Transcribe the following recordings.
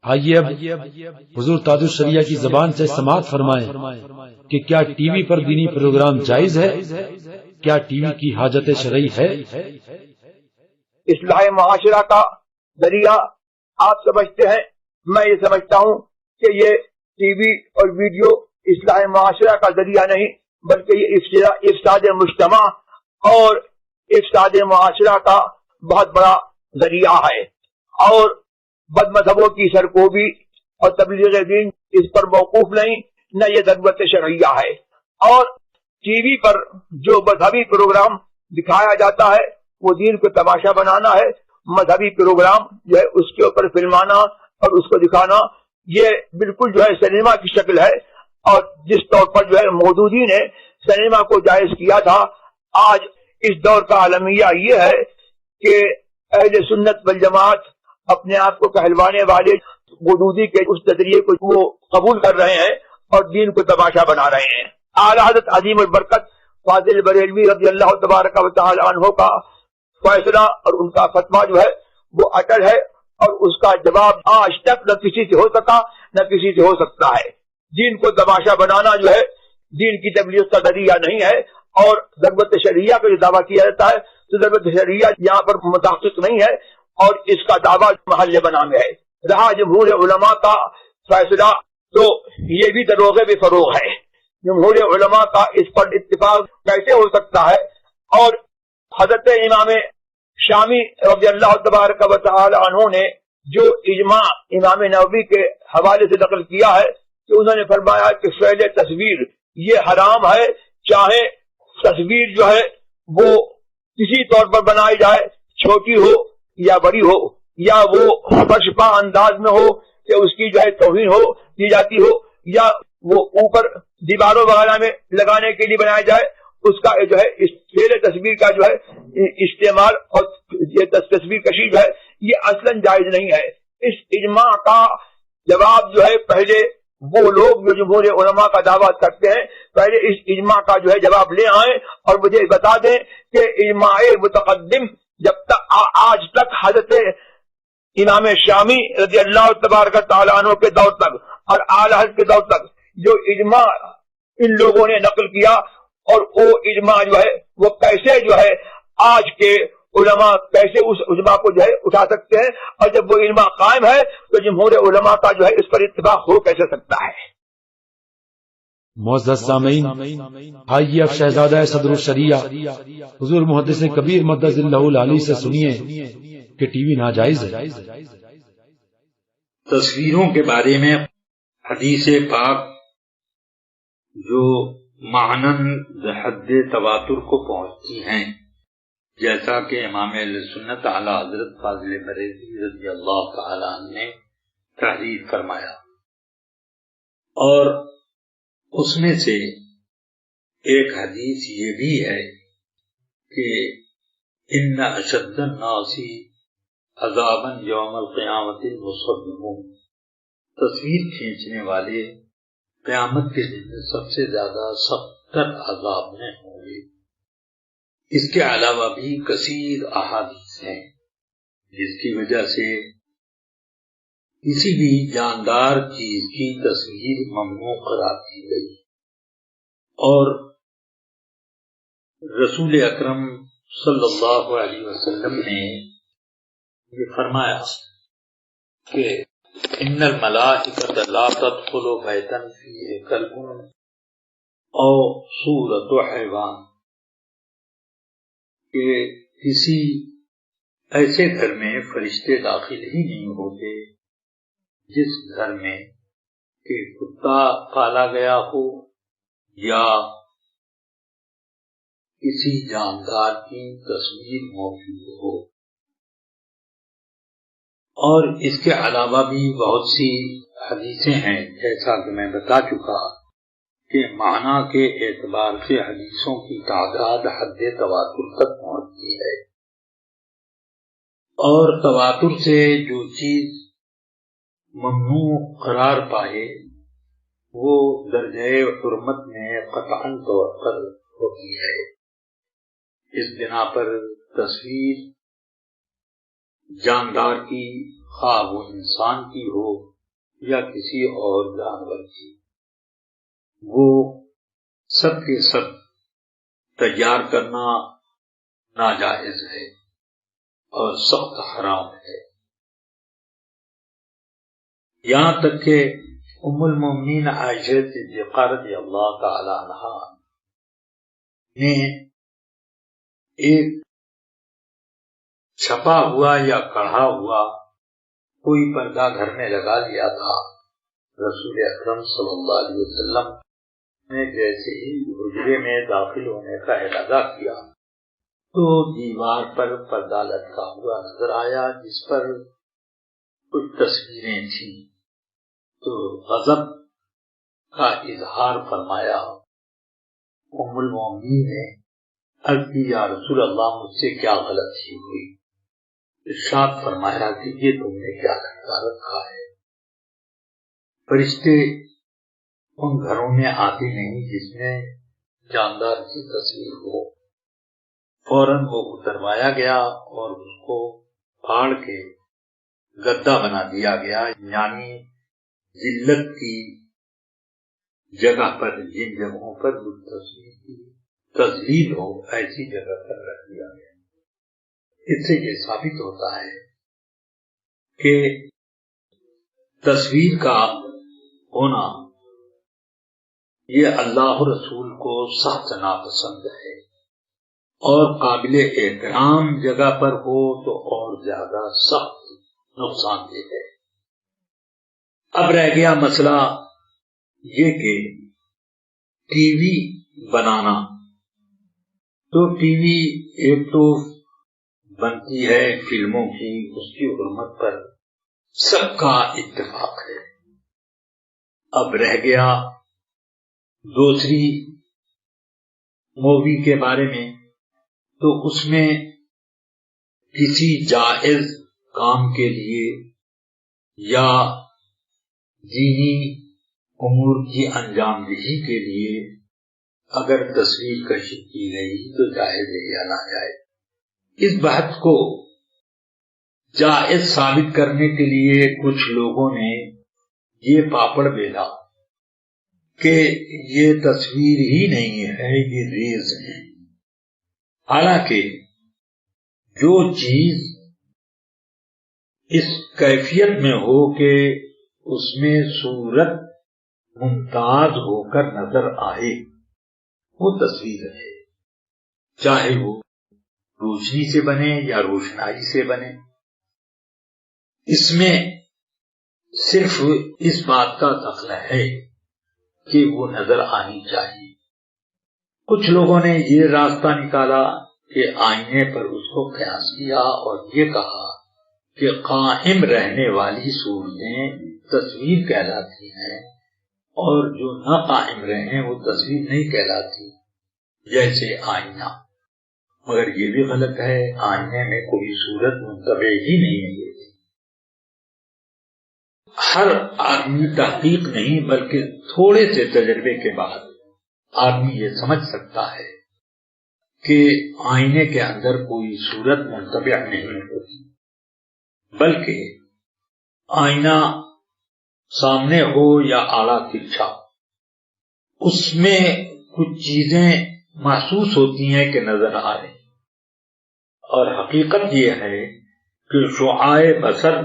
آئیے اب حضور تاج الشریعہ کی زبان سے سماعت فرمائیں کہ کیا ٹی وی پر دینی پروگرام جائز ہے؟ کیا ٹی وی کی حاجت شرعی ہے؟ اصلاح معاشرہ کا ذریعہ آپ سمجھتے ہیں، میں یہ سمجھتا ہوں کہ یہ ٹی وی اور ویڈیو اصلاح معاشرہ کا ذریعہ نہیں، بلکہ یہ افساد مجتمع اور افساد معاشرہ کا بہت بڑا ذریعہ ہے، اور بد مذہبوں کی سرکوبی اور تبلیغ دین اس پر موقوف نہیں، نہ یہ ضرورت شرعیہ ہے۔ اور ٹی وی پر جو مذہبی پروگرام دکھایا جاتا ہے وہ دین کو تماشا بنانا ہے، مذہبی پروگرام جو ہے اس کے اوپر فلمانا اور اس کو دکھانا، یہ بالکل جو ہے سنیما کی شکل ہے۔ اور جس طور پر جو ہے مودودی نے سنیما کو جائز کیا تھا، آج اس دور کا عالمیہ یہ ہے کہ اہل سنت والجماعت اپنے آپ کو کہلوانے والے مودودی کے اس نظریے کو وہ قبول کر رہے ہیں اور دین کو تماشا بنا رہے ہیں۔ اعلیٰ حضرت عظیم البرکت فاضل بریلوی رضی اللہ تبارک و تعالی عنہ کا فیصلہ اور ان کا فتویٰ جو ہے وہ اٹل ہے، اور اس کا جواب آج تک نہ کسی سے ہو سکا نہ کسی سے ہو سکتا ہے۔ دین کو تماشا بنانا جو ہے دین کی تبلیغ کا ذریعہ نہیں ہے، اور ضرورت شرعیہ کا جو دعویٰ کیا جاتا ہے تو ضرورت شرعیہ یہاں پر متحقق نہیں ہے، اور اس کا دعویٰ محل بنا میں ہے۔ رہا جمہور علماء کا فیصلہ تو یہ بھی دروغے بھی فروغ ہے۔ جمہور علماء کا اس پر اتفاق کیسے ہو سکتا ہے؟ اور حضرت امام شامی رضی اللہ تبارک و تعالی عنہ نے جو اجماع امام نووی کے حوالے سے نقل کیا ہے کہ انہوں نے فرمایا کہ فعل تصویر یہ حرام ہے، چاہے تصویر جو ہے وہ کسی طور پر بنائی جائے، چھوٹی ہو یا بڑی ہو، یا وہ برشپا انداز میں ہو کہ اس کی جو ہے توہین ہو کی جاتی ہو، یا وہ اوپر دیواروں وغیرہ میں لگانے کے لیے بنایا جائے، اس کا جو ہے اس فعل تصویر کا جو ہے استعمال اور یہ تصویر کشی جو ہے یہ اصلاً جائز نہیں ہے۔ اس اجماع کا جواب جو ہے پہلے وہ لوگ جو جمہور علماء کا دعویٰ کرتے ہیں پہلے اس اجماع کا جو ہے جواب لے آئیں اور مجھے بتا دیں کہ اجماع متقدم جب تک آج تک حضرت امام شامی رضی اللہ تبارک تعالیٰ عنہ کے دور تک اور اعلیٰ حضرت کے دور تک جو اجماع ان لوگوں نے نقل کیا، اور وہ اجماع جو ہے وہ کیسے جو ہے آج کے علماء کیسے اس اجماع کو جو ہے اٹھا سکتے ہیں، اور جب وہ اجماع قائم ہے تو جمہور علماء کا جو ہے اس پر اتفاق ہو کیسے سکتا ہے؟ معزز سامعین، آئیے اب شہزادہ صدر الشریعہ حضور محدث کبیر مدد اللہ العلی سے سنیے کہ ٹی وی ناجائز ہے۔ تصویروں کے بارے میں حدیث پاک جو معنن حد تواتر کو پہنچتی ہیں، جیسا کہ امام اہل سنت اعلیٰ حضرت فاضل بریلوی رضی اللہ تعالیٰ عنہ نے تحریر فرمایا، اور اس میں سے ایک حدیث یہ بھی ہے کہ ان اشد الناس عذابا یوم القیامت المصورون، تصویر کھینچنے والے قیامت کے دن سب سے زیادہ سخت عذاب میں ہوں گے۔ اس کے علاوہ بھی کثیر احادیث ہیں جس کی وجہ سے کسی بھی جاندار چیز کی تصویر ممنوع قرار دی گئی، اور رسول اکرم صلی اللہ علیہ وسلم نے یہ فرمایا کہ ان الملائکۃ لا تدخل بیتا فیہ کلب او صورۃ حیوان، کہ کسی ایسے گھر میں فرشتے داخل ہی نہیں ہوتے جس گھر میں کہ کتا پالا گیا ہو یا کسی جاندار کی تصویر موجود ہو۔ اور اس کے علاوہ بھی بہت سی حدیثیں ہیں، جیسا کہ میں بتا چکا کہ معنی کے اعتبار سے حدیثوں کی تعداد حد تواتر تک پہنچتی ہے، اور تواتر سے جو چیز ممنوع قرار پائے وہ درجہ حرمت میں قطعاً طور پر ہوتی ہے۔ اس بنا پر تصویر جاندار کی، خواہ وہ انسان کی ہو یا کسی اور جانور کی، وہ سب کے سب تیار کرنا ناجائز ہے اور سخت حرام ہے۔ یہاں تک کہ ام المومنین عائشہ صدیقہ رضی اللہ تعالی عنہا نے ایک چھپا ہوا یا کڑھا ہوا کوئی پردہ گھر میں لگا لیا تھا۔ رسول اکرم صلی اللہ علیہ وسلم نے جیسے ہی حجرے میں داخل ہونے کا ارادہ کیا تو دیوار پر پردہ لٹکا ہوا نظر آیا جس پر کچھ تصویریں تھیں، تو غضب کا اظہار فرمایا۔ ام المومنین نے عرض کی یا رسول اللہ مجھ سے کیا غلطی ہوئی؟ ارشاد فرمایا کہ یہ تم نے کیا لٹکا رکھا ہے؟ فرشتے ان گھروں میں آتے نہیں جس میں جاندار کی تصویر ہو۔ فوراً وہ اتروایا گیا اور اس کو پھاڑ کے گدا بنا دیا گیا، یعنی ذلت کی جگہ پر جن جگہوں پر تصویر کی تذلیل ہو ایسی جگہ پر رکھ دیا گیا۔ اس سے یہ ثابت ہوتا ہے کہ تصویر کا ہونا یہ اللہ رسول کو سخت ناپسند ہے، اور قابل احترام جگہ پر ہو تو اور زیادہ سخت نقصان دہ ہے۔ اب رہ گیا مسئلہ یہ کہ ٹی وی بنانا، تو ٹی وی ایک تو بنتی ہے فلموں کی، اس کی حرمت پر سب کا اتفاق ہے۔ اب رہ گیا دوسری مووی کے بارے میں، تو اس میں کسی جائز کام کے لیے یا دینی امور کی انجام دہی کے لیے اگر تصویر کشی کی گئی تو جائز ہے یا ناجائز۔ اس بات کو جائز ثابت کرنے کے لیے کچھ لوگوں نے یہ پاپڑ بیلا کہ یہ تصویر ہی نہیں ہے، یہ ریز ہے۔ حالانکہ جو چیز اس کیفیت میں ہو کہ اس میں صورت ممتاز ہو کر نظر آئے وہ تصویر ہے، چاہے وہ روشنی سے بنے یا روشنائی سے بنے۔ اس میں صرف اس بات کا دخل ہے کہ وہ نظر آنی چاہیے۔ کچھ لوگوں نے یہ راستہ نکالا کہ آئینے پر اس کو قیاس کیا اور یہ کہا کہ قائم رہنے والی صورتیں تصویر کہلاتی ہیں اور جو نہ قائم رہیں وہ تصویر نہیں کہلاتی، جیسے آئینہ۔ مگر یہ بھی غلط ہے، آئینے میں کوئی صورت منطبع ہی نہیں ہے۔ ہر آدمی تحقیق نہیں بلکہ تھوڑے سے تجربے کے بعد آدمی یہ سمجھ سکتا ہے کہ آئینے کے اندر کوئی صورت منطبع نہیں ہوتی، بلکہ آئینہ سامنے ہو یا آڑا ترچھا، اس میں کچھ چیزیں محسوس ہوتی ہیں کہ نظر آ رہی، اور حقیقت یہ ہے کہ شعاع بصر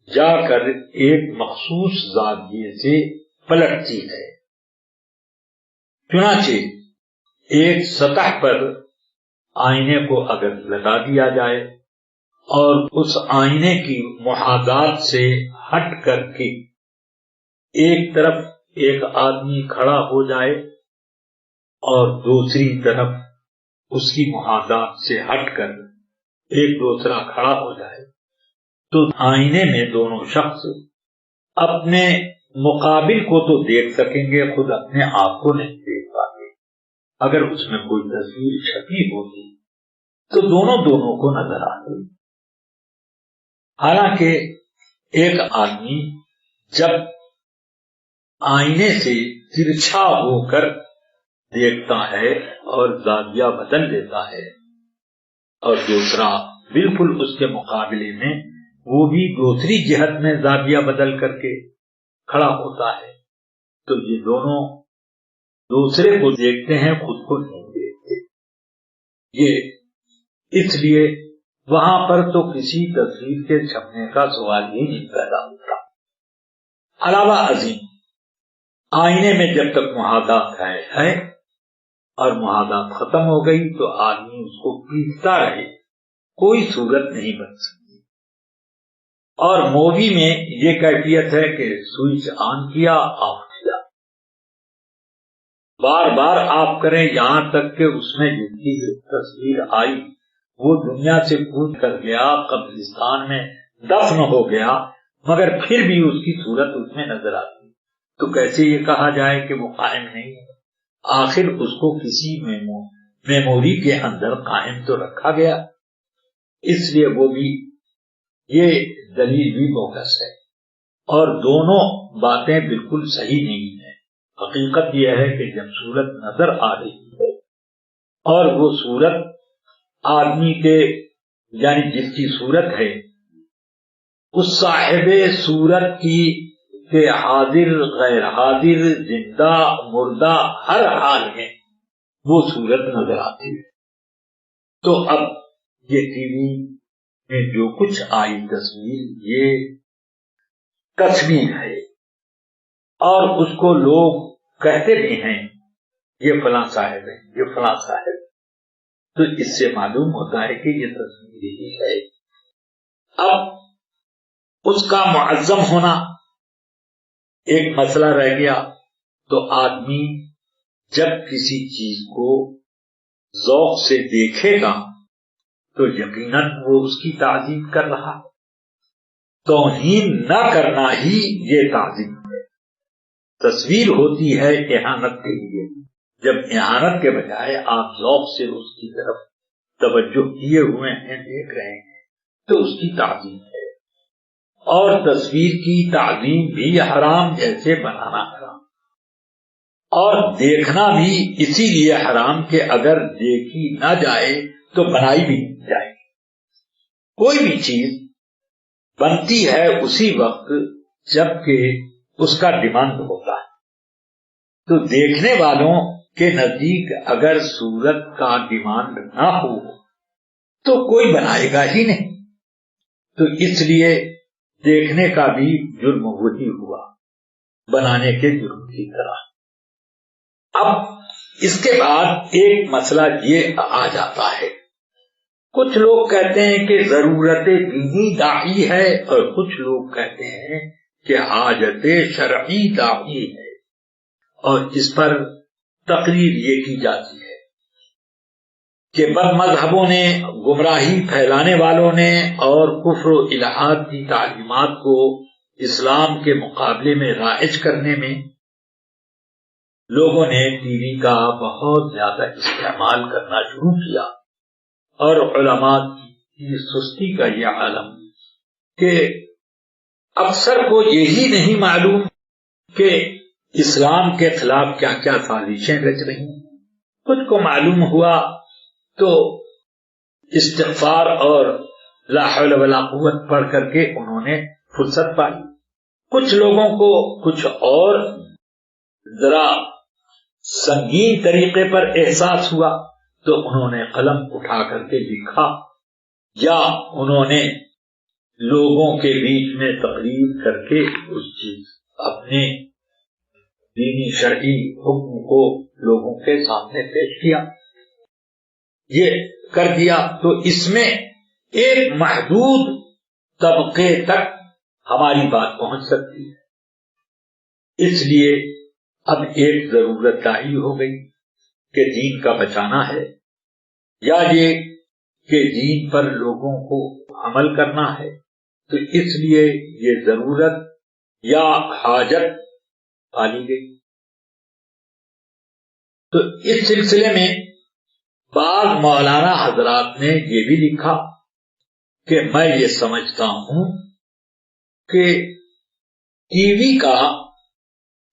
جا کر ایک مخصوص زاویے سے پلٹتی ہے۔ چنانچہ ایک سطح پر آئینے کو اگر لگا دیا جائے اور اس آئینے کی محاذات سے ہٹ کر کے ایک طرف ایک آدمی کھڑا ہو جائے اور دوسری طرف اس کی محاذات سے ہٹ کر ایک دوسرا کھڑا ہو جائے، تو آئینے میں دونوں شخص اپنے مقابل کو تو دیکھ سکیں گے، خود اپنے آپ کو نہیں دیکھ پائیں گے۔ اگر اس میں کوئی تصویر چھپی ہوگی تو دونوں کو نظر آتے۔ حالانکہ ایک آدمی جب آئینے سے ترچھا ہو کر دیکھتا ہے اور زاویہ بدل دیتا ہے، اور دوسرا بالکل اس کے مقابلے میں وہ بھی دوسری جہت میں زاویہ بدل کر کے کھڑا ہوتا ہے تو یہ دونوں دوسرے کو دیکھتے ہیں، خود کو نہیں دیکھتے. یہ اس لیے وہاں پر تو کسی تصویر کے چھپنے کا سوال ہی نہیں پیدا ہوتا. علاوہ ازیں آئینے میں جب تک محاذات ہے اور محاذات ختم ہو گئی تو آدمی اس کو پیستا رہے، کوئی صورت نہیں بن سکتی. اور مووی میں یہ کیفیت ہے کہ سوئچ آن کیا، آف کیا، بار بار آپ کریں، یہاں تک کہ اس میں جن کی تصویر آئی وہ دنیا سے کود کر گیا، قبرستان میں دفن ہو گیا، مگر پھر بھی اس کی صورت اس میں نظر آتی، تو کیسے یہ کہا جائے کہ وہ قائم نہیں ہے؟ آخر اس کو کسی میموری کے اندر قائم تو رکھا گیا. اس لیے وہ بھی یہ دلیل بھی بوگس ہے، اور دونوں باتیں بالکل صحیح نہیں ہیں. حقیقت یہ ہے کہ جب صورت نظر آ رہی ہے اور وہ صورت آدمی کے یعنی جس کی صورت ہے اس صاحب صورت کی کہ حاضر غیر حاضر زندہ مردہ ہر حال میں وہ صورت نظر آتی ہے. تو اب یہ ٹی وی میں جو کچھ آئی تصویر یہ تصویر ہے، اور اس کو لوگ کہتے بھی ہیں یہ فلاں صاحب ہے، یہ فلاں صاحب، تو اس سے معلوم ہوتا ہے کہ یہ تصویر ہی ہے. اب اس کا معظم ہونا ایک مسئلہ رہ گیا. تو آدمی جب کسی چیز کو ذوق سے دیکھے گا تو یقیناً وہ اس کی تعظیم کر رہا. توہین نہ کرنا ہی یہ تعظیم ہے. تصویر ہوتی ہے اہانت کے لیے، جب اہانت کے بجائے آپ ذوق سے اس کی طرف توجہ کیے ہوئے ہیں، دیکھ رہے ہیں، تو اس کی تعظیم ہے. اور تصویر کی تعظیم بھی حرام جیسے بنانا حرام، اور دیکھنا بھی اسی لیے حرام کہ اگر دیکھی نہ جائے تو بنائی بھی نہیں جائے. کوئی بھی چیز بنتی ہے اسی وقت جب کہ اس کا ڈیمانڈ ہوتا ہے. تو دیکھنے والوں کے نزدیک اگر صورت کا ڈیمانڈ نہ ہو تو کوئی بنائے گا ہی نہیں. تو اس لیے دیکھنے کا بھی جرم وہی ہوا بنانے کے جرم کی طرح. اب اس کے بعد ایک مسئلہ یہ آ جاتا ہے، کچھ لوگ کہتے ہیں کہ ضرورت دینی داعی ہے، اور کچھ لوگ کہتے ہیں کہ حاجت شرعی داعی ہے. اور اس پر تقریر یہ کی جاتی ہے کہ بد مذہبوں نے، گمراہی پھیلانے والوں نے اور کفر و الحاد کی تعلیمات کو اسلام کے مقابلے میں رائج کرنے میں لوگوں نے ٹی وی کا بہت زیادہ استعمال کرنا شروع کیا. اور علماء کی سستی کا یہ عالم کہ اکثر کو یہی نہیں معلوم کہ اسلام کے خلاف کیا کیا سازشیں رچ رہی ہیں. کچھ کو معلوم ہوا تو استغفار اور لا حول ولا قوت پڑھ کر کے انہوں نے فرصت پائی. کچھ لوگوں کو کچھ اور ذرا سنگین طریقے پر احساس ہوا تو انہوں نے قلم اٹھا کر کے لکھا، یا انہوں نے لوگوں کے بیچ میں تقریر کر کے اس چیز اپنے دینی شرعی حکم کو لوگوں کے سامنے پیش کیا. یہ کر دیا تو اس میں ایک محدود طبقے تک ہماری بات پہنچ سکتی ہے. اس لیے اب ایک ضرورت داعی ہو گئی کہ دین کا بچانا ہے، یا یہ کہ دین پر لوگوں کو عمل کرنا ہے. تو اس لیے یہ ضرورت یا حاجت پالی گئی. تو اس سلسلے میں بعض مولانا حضرات نے یہ بھی لکھا کہ میں یہ سمجھتا ہوں کہ ٹی وی کا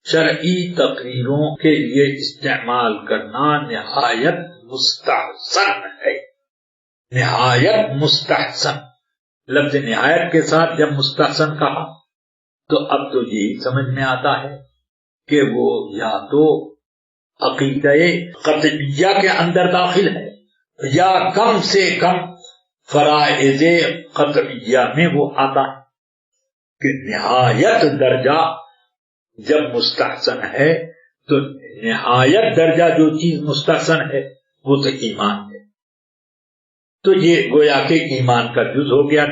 شرعی تقریروں کے لیے استعمال کرنا نہایت مستحسن ہے. نہایت مستحسن، لفظ نہایت کے ساتھ جب مستحسن کہا تو اب تو یہی سمجھ میں آتا ہے کہ وہ یا تو عقیدہ قطعیہ کے اندر داخل ہے یا کم سے کم فرائض قطعیہ میں وہ آتا ہے کہ نہایت درجہ جب مستحسن ہے تو نہایت درجہ جو چیز مستحسن ہے وہ تو ایمان ہے. تو یہ گویا کہ ایمان کا جز ہو گیا.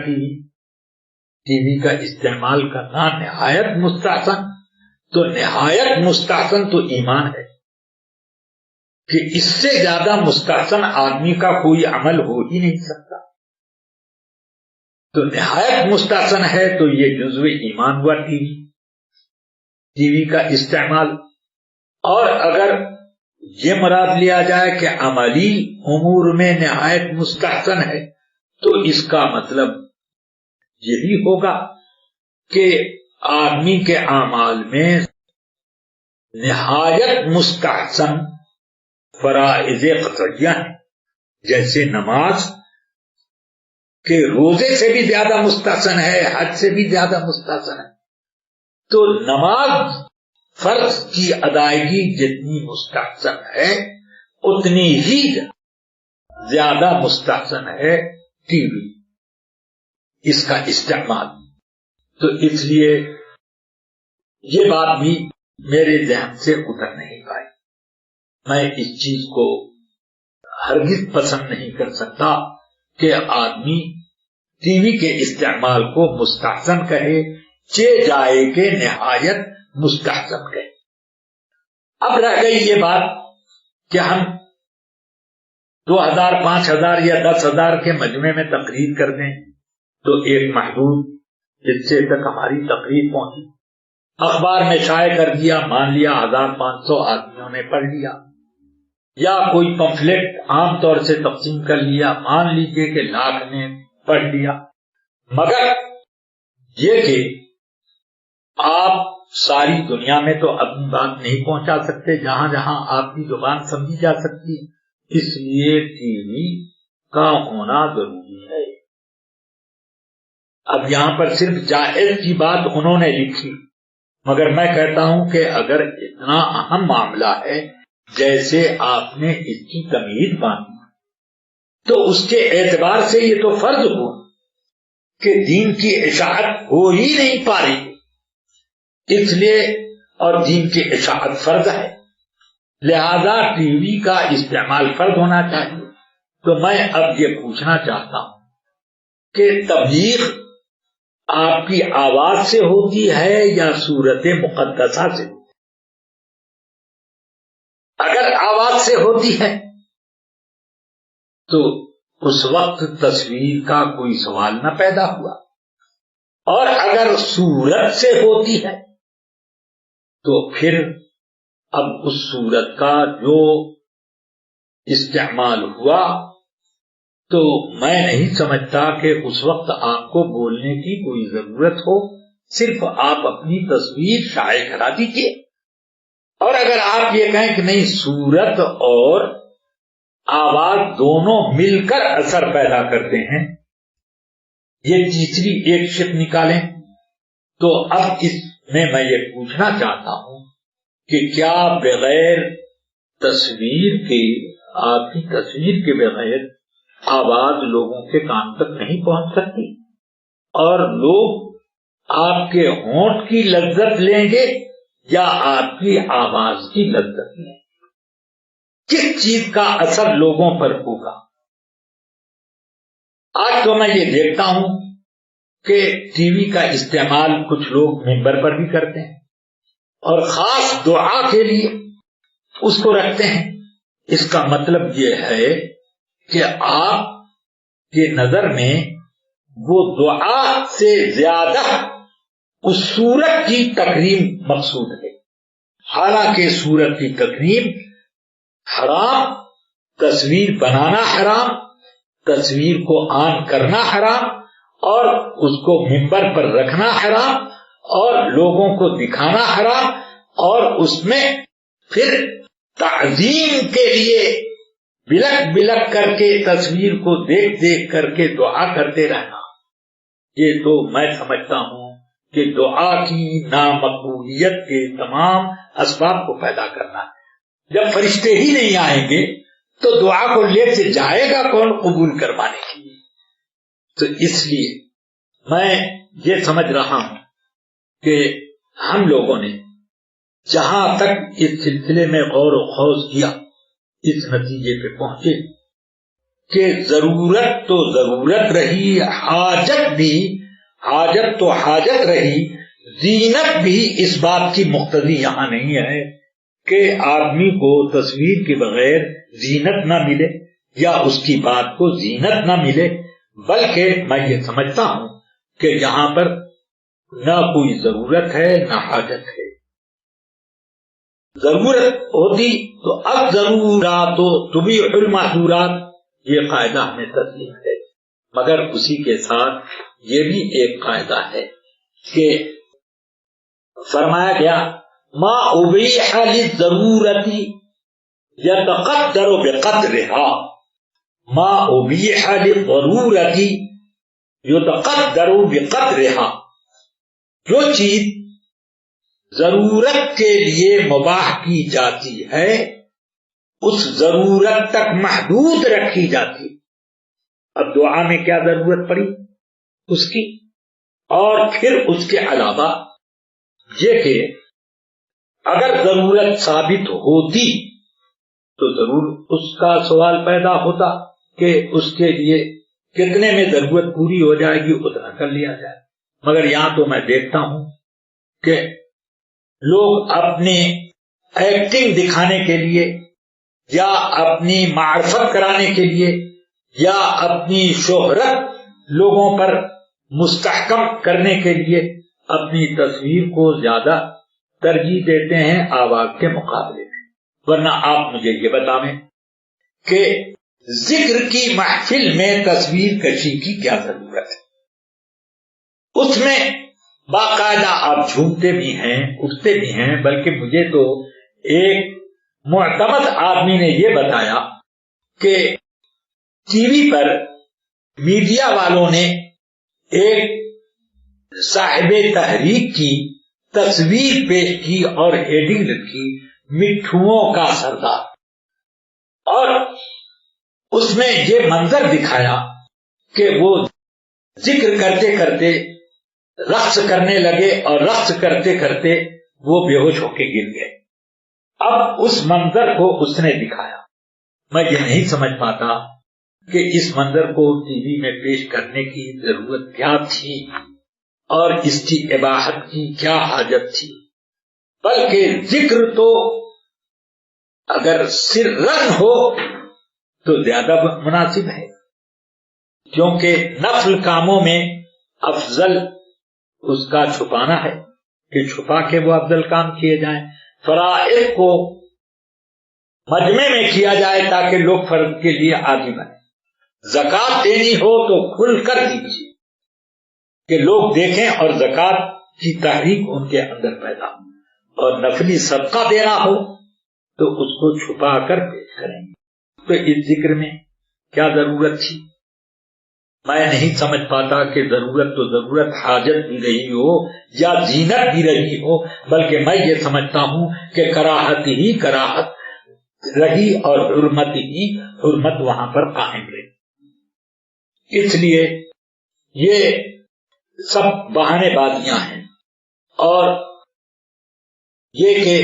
ٹی وی کا استعمال کرنا نہایت مستحسن، تو نہایت مستحسن تو ایمان ہے کہ اس سے زیادہ مستحسن آدمی کا کوئی عمل ہو ہی نہیں سکتا. تو نہایت مستحسن ہے تو یہ جزو ایمان ہوا ٹی وی کا استعمال. اور اگر یہ مراد لیا جائے کہ عملی امور میں نہایت مستحسن ہے تو اس کا مطلب یہ بھی ہوگا کہ آدمی کے اعمال میں نہایت مستحسن فرائض قطعیہ ہیں، جیسے نماز کہ روزے سے بھی زیادہ مستحسن ہے، حج سے بھی زیادہ مستحسن ہے. تو نماز فرض کی ادائیگی جتنی مستحسن ہے اتنی ہی زیادہ مستحسن ہے ٹی وی، اس کا استعمال. تو اس لیے یہ بات بھی میرے ذہن سے اتر نہیں پائی. میں اس چیز کو ہرگز پسند نہیں کر سکتا کہ آدمی ٹی وی کے استعمال کو مستحسن کہے، چے جائے کہ نہایت مستحسن کہے. اب رہ گئی یہ بات کہ ہم 2000 5000 یا 10,000 کے مجمع میں تقریر کر دیں تو ایک محدود حصے تک ہماری تقریر پہنچی، اخبار میں شائع کر دیا، مان لیا 1500 آدمیوں نے پڑھ لیا، یا کوئی پمفلٹ عام طور سے تقسیم کر لیا، مان لیجئے کہ 1,00,000 نے پڑھ لیا. مگر یہ کہ آپ ساری دنیا میں تو اپنی بات نہیں پہنچا سکتے جہاں جہاں آپ کی زبان سمجھی جا سکتی، اس لیے ٹی وی کا ہونا ضروری ہے. اب یہاں پر صرف جائز کی بات انہوں نے لکھی، مگر میں کہتا ہوں کہ اگر اتنا اہم معاملہ ہے جیسے آپ نے اس کی تمیز باندھی تو اس کے اعتبار سے یہ تو فرض ہوا کہ دین کی اشاعت ہو ہی نہیں پا رہی، اس لیے اور دین کی اشاعت فرض ہے، لہذا ٹی وی کا استعمال فرض ہونا چاہیے. تو میں اب یہ پوچھنا چاہتا ہوں کہ تبلیغ آپ کی آواز سے ہوتی ہے یا صورت مقدسہ سے؟ اگر آواز سے ہوتی ہے تو اس وقت تصویر کا کوئی سوال نہ پیدا ہوا، اور اگر صورت سے ہوتی ہے تو پھر اب اس صورت کا جو استعمال ہوا تو میں نہیں سمجھتا کہ اس وقت آپ کو بولنے کی کوئی ضرورت ہو، صرف آپ اپنی تصویر شائع کرا دیجیے. اور اگر آپ یہ کہیں کہ نہیں صورت اور آواز دونوں مل کر اثر پیدا کرتے ہیں، یہ تیسری ایک شق نکالیں، تو اب اس میں یہ پوچھنا چاہتا ہوں کہ کیا بغیر تصویر کے، آپ کی تصویر کے بغیر آواز لوگوں کے کان تک نہیں پہنچ سکتی؟ اور لوگ آپ کے ہونٹ کی لذت لیں گے یا آپ کی آواز کی لذت لیں گے؟ کس چیز کا اثر لوگوں پر ہوگا؟ آج تو میں یہ دیکھتا ہوں کہ ٹی وی کا استعمال کچھ لوگ ممبر پر بھی کرتے ہیں اور خاص دعا کے لیے اس کو رکھتے ہیں. اس کا مطلب یہ ہے کہ آپ کے نظر میں وہ دعا سے زیادہ اس صورت کی تکریم مقصود ہے، حالانکہ صورت کی تکریم حرام، تصویر بنانا حرام، تصویر کو آن کرنا حرام، اور اس کو ممبر پر رکھنا حرام، اور لوگوں کو دکھانا حرام، اور اس میں پھر تعظیم کے لیے بلک بلک کر کے تصویر کو دیکھ دیکھ کر کے دعا کرتے رہنا، یہ تو میں سمجھتا ہوں کہ دعا کی نامقبولیت کے تمام اسباب کو پیدا کرنا ہے۔ جب فرشتے ہی نہیں آئیں گے تو دعا کو لے کے جائے گا کون قبول کروانے کے لیے؟ تو اس لیے میں یہ سمجھ رہا ہوں کہ ہم لوگوں نے جہاں تک اس سلسلے میں غور و خوض کیا اس نتیجے پہ پہنچے کہ ضرورت تو ضرورت رہی، حاجت تو حاجت رہی، زینت بھی اس بات کی مقتضی یہاں نہیں ہے کہ آدمی کو تصویر کے بغیر زینت نہ ملے یا اس کی بات کو زینت نہ ملے، بلکہ میں یہ سمجھتا ہوں کہ یہاں پر نہ کوئی ضرورت ہے نہ حاجت ہے۔ ضرورت ہوتی تو اب ضرورات تبیح المحظورات، یہ قاعدہ ہمیں تسلیم ہے، مگر اسی کے ساتھ یہ بھی ایک قاعدہ ہے کہ فرمایا گیا ما ابیح للضرورت یتقدر بقدرها، ما ابیح للضرورت یتقدر بقدرها، جو چیز ضرورت کے لیے مباح کی جاتی ہے اس ضرورت تک محدود رکھی جاتی۔ اب دعا میں کیا ضرورت پڑی اس کی، اور پھر اس کے علاوہ یہ کہ اگر ضرورت ثابت ہوتی تو ضرور اس کا سوال پیدا ہوتا کہ اس کے لیے کتنے میں ضرورت پوری ہو جائے گی اتنا کر لیا جائے، مگر یہاں تو میں دیکھتا ہوں کہ لوگ اپنی ایکٹنگ دکھانے کے لیے یا اپنی معرفت کرانے کے لیے یا اپنی شہرت لوگوں پر مستحکم کرنے کے لیے اپنی تصویر کو زیادہ ترجیح دیتے ہیں آواز کے مقابلے میں۔ ورنہ آپ مجھے یہ بتائیں کہ ذکر کی محفل میں تصویر کشی کی کیا ضرورت ہے؟ اس میں باقاعدہ آپ جھومتے بھی ہیں اٹھتے بھی ہیں، بلکہ مجھے تو ایک معتمد آدمی نے یہ بتایا کہ ٹی وی پر میڈیا والوں نے ایک صاحب تحریک کی تصویر پیش کی اور ہیڈنگ لکھی مٹھوؤں کا سردار، اور اس میں یہ منظر دکھایا کہ وہ ذکر کرتے کرتے رقص کرنے لگے اور رقص کرتے کرتے وہ بے ہوش ہو کے گر گئے۔ اب اس منظر کو اس نے دکھایا، میں یہ نہیں سمجھ پاتا کہ اس منظر کو ٹی وی میں پیش کرنے کی ضرورت کیا تھی اور اس کی اباحت کی کیا حاجت تھی، بلکہ ذکر تو اگر سرن ہو تو زیادہ مناسب ہے، کیونکہ نفل کاموں میں افضل اس کا چھپانا ہے کہ چھپا کے وہ افضل کام کیے جائیں، فرائض کو مجمع میں کیا جائے تاکہ لوگ فرض کے لیے آگے بڑھیں۔ زکوٰۃ دینی ہو تو کھل کر دیجیے کہ لوگ دیکھیں اور زکوٰۃ کی تحریک ان کے اندر پیدا ہو، اور نفلی صدقہ دینا ہو تو اس کو چھپا کر پیش کریں گے۔ تو اس ذکر میں کیا ضرورت تھی؟ میں نہیں سمجھ پاتا کہ ضرورت تو ضرورت حاجت بھی رہی ہو یا زینت بھی رہی ہو، بلکہ میں یہ سمجھتا ہوں کہ کراہت ہی کراہت رہی اور حرمت ہی حرمت وہاں پر قائم رہی۔ اس لیے یہ سب بہانے بازیاں ہیں، اور یہ کہ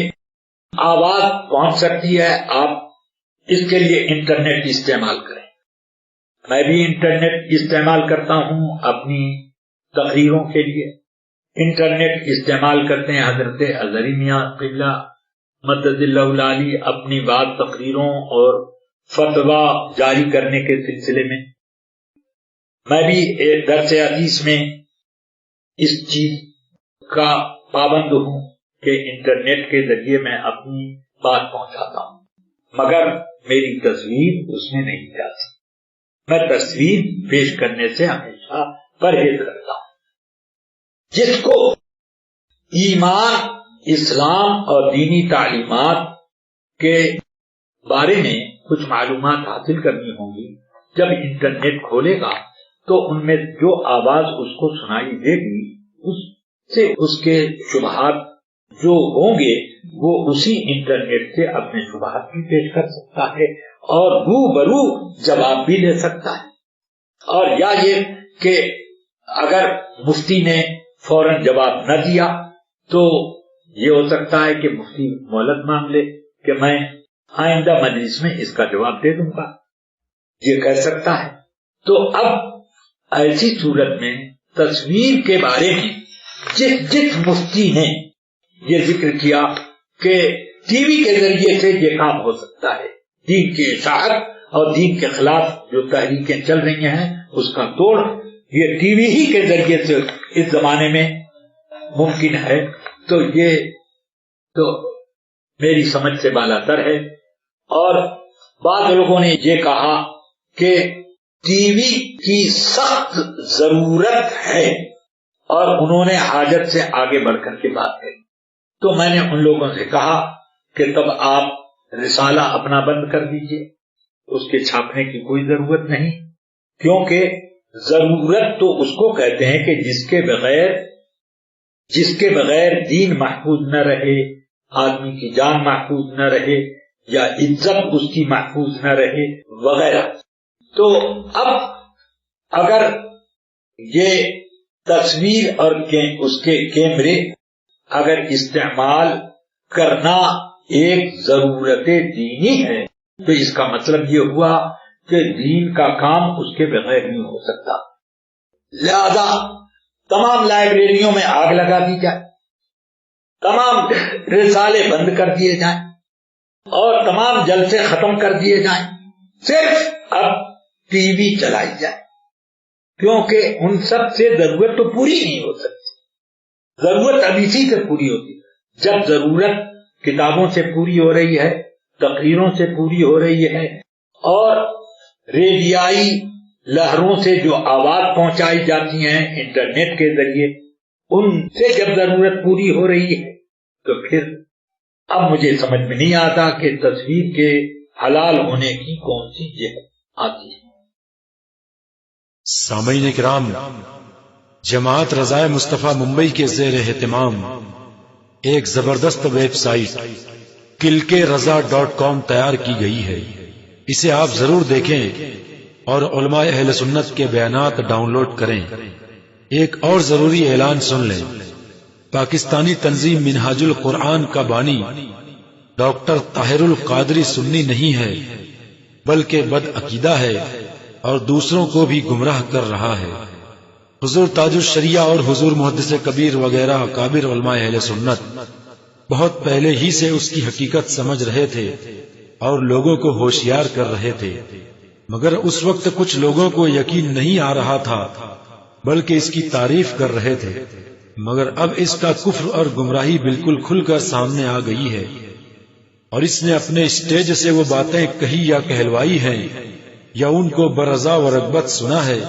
آواز پہنچ سکتی ہے، آپ اس کے لیے انٹرنیٹ استعمال کریں۔ میں بھی انٹرنیٹ استعمال کرتا ہوں اپنی تقریروں کے لیے، انٹرنیٹ استعمال کرتے ہیں حضرت اظہری میاں قبلہ مدد اللہ العالی اپنی بعض تقریروں اور فتویٰ جاری کرنے کے سلسلے میں۔ میں بھی ایک درس حدیث میں اس چیز کا پابند ہوں کہ انٹرنیٹ کے ذریعے میں اپنی بات پہنچاتا ہوں، مگر میری تصویر اس میں نہیں جاتی۔ میں تصویر پیش کرنے سے ہمیشہ پرہیز کرتا ہوں۔ جس کو ایمان، اسلام اور دینی تعلیمات کے بارے میں کچھ معلومات حاصل کرنی ہوں گی، جب انٹرنیٹ کھولے گا تو ان میں جو آواز اس کو سنائی دے گی اس سے اس کے شبہات جو ہوں گے وہ اسی انٹرنیٹ سے اپنے شبہات بھی پیش کر سکتا ہے اور روبرو جواب بھی لے سکتا ہے. اور یا یہ کہ اگر مفتی نے فوراً جواب نہ دیا تو یہ ہو سکتا ہے کہ مفتی مہلت مانگ لے کہ میں آئندہ مجلس میں اس کا جواب دے دوں گا، یہ کہہ سکتا ہے. تو اب ایسی صورت میں تصویر کے بارے میں جس مفتی نے یہ ذکر کیا کہ ٹی وی کے ذریعے سے یہ کام ہو سکتا ہے، دین کی اشاعت اور دین کے خلاف جو تحریکیں چل رہی ہیں اس کا توڑ یہ ٹی وی ہی کے ذریعے سے اس زمانے میں ممکن ہے، تو یہ تو میری سمجھ سے بالا تر ہے. اور بعض لوگوں نے یہ کہا کہ ٹی وی کی سخت ضرورت ہے اور انہوں نے حاجت سے آگے بڑھ کر کے بات کری. تو میں نے ان لوگوں سے کہا کہ تب آپ رسالہ اپنا بند کر دیجئے، اس کے چھاپنے کی کوئی ضرورت نہیں، کیونکہ ضرورت تو اس کو کہتے ہیں کہ جس کے بغیر دین محفوظ نہ رہے، آدمی کی جان محفوظ نہ رہے یا عزت اس کی محفوظ نہ رہے وغیرہ. تو اب اگر یہ تصویر اور اس کے کیمرے اگر استعمال کرنا ایک ضرورت دینی ہے تو اس کا مطلب یہ ہوا کہ دین کا کام اس کے بغیر نہیں ہو سکتا. لہذا تمام لائبریریوں میں آگ لگا دی جائے، تمام رسالے بند کر دیے جائیں اور تمام جلسے ختم کر دیے جائیں، صرف اب ٹی وی چلائی جائے، کیونکہ ان سب سے ضرورت تو پوری نہیں ہو سکتی. ضرورت اب اسی سے پوری ہوتی ہے جب ضرورت کتابوں سے پوری ہو رہی ہے، تقریروں سے پوری ہو رہی ہے، اور ریڈیائی لہروں سے جو آواز پہنچائی جاتی ہیں انٹرنیٹ کے ذریعے ان سے جب ضرورت پوری ہو رہی ہے تو پھر اب مجھے سمجھ میں نہیں آتا کہ تصویر کے حلال ہونے کی کون سی جہت آتی ہے. سامعین کرام، جماعت رضائے مصطفیٰ ممبئی کے زیر اہتمام ایک زبردست ویب سائٹ kilkereza.com تیار کی گئی ہے. اسے آپ ضرور دیکھیں اور علماء اہل سنت کے بیانات ڈاؤن لوڈ کریں. ایک اور ضروری اعلان سن لیں. پاکستانی تنظیم منہاج القرآن کا بانی ڈاکٹر طاہر القادری سنی نہیں ہے بلکہ بد عقیدہ ہے اور دوسروں کو بھی گمراہ کر رہا ہے. حضور تاج الشریعہ اور حضور محدث کبیر وغیرہ اکابر علماء اہل سنت بہت پہلے ہی سے اس کی حقیقت سمجھ رہے تھے اور لوگوں کو ہوشیار کر رہے تھے، مگر اس وقت کچھ لوگوں کو یقین نہیں آ رہا تھا بلکہ اس کی تعریف کر رہے تھے. مگر اب اس کا کفر اور گمراہی بالکل کھل کر سامنے آ گئی ہے اور اس نے اپنے اسٹیج سے وہ باتیں کہی یا کہلوائی ہیں یا ان کو برضا و رغبت سنا ہے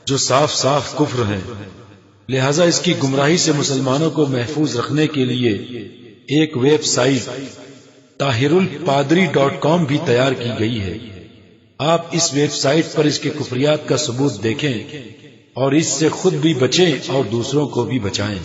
جو صاف صاف کفر ہے. لہذا اس کی گمراہی سے مسلمانوں کو محفوظ رکھنے کے لیے ایک ویب سائٹ tahirulpadri.com بھی تیار کی گئی ہے. آپ اس ویب سائٹ پر اس کے کفریات کا ثبوت دیکھیں اور اس سے خود بھی بچیں اور دوسروں کو بھی بچائیں.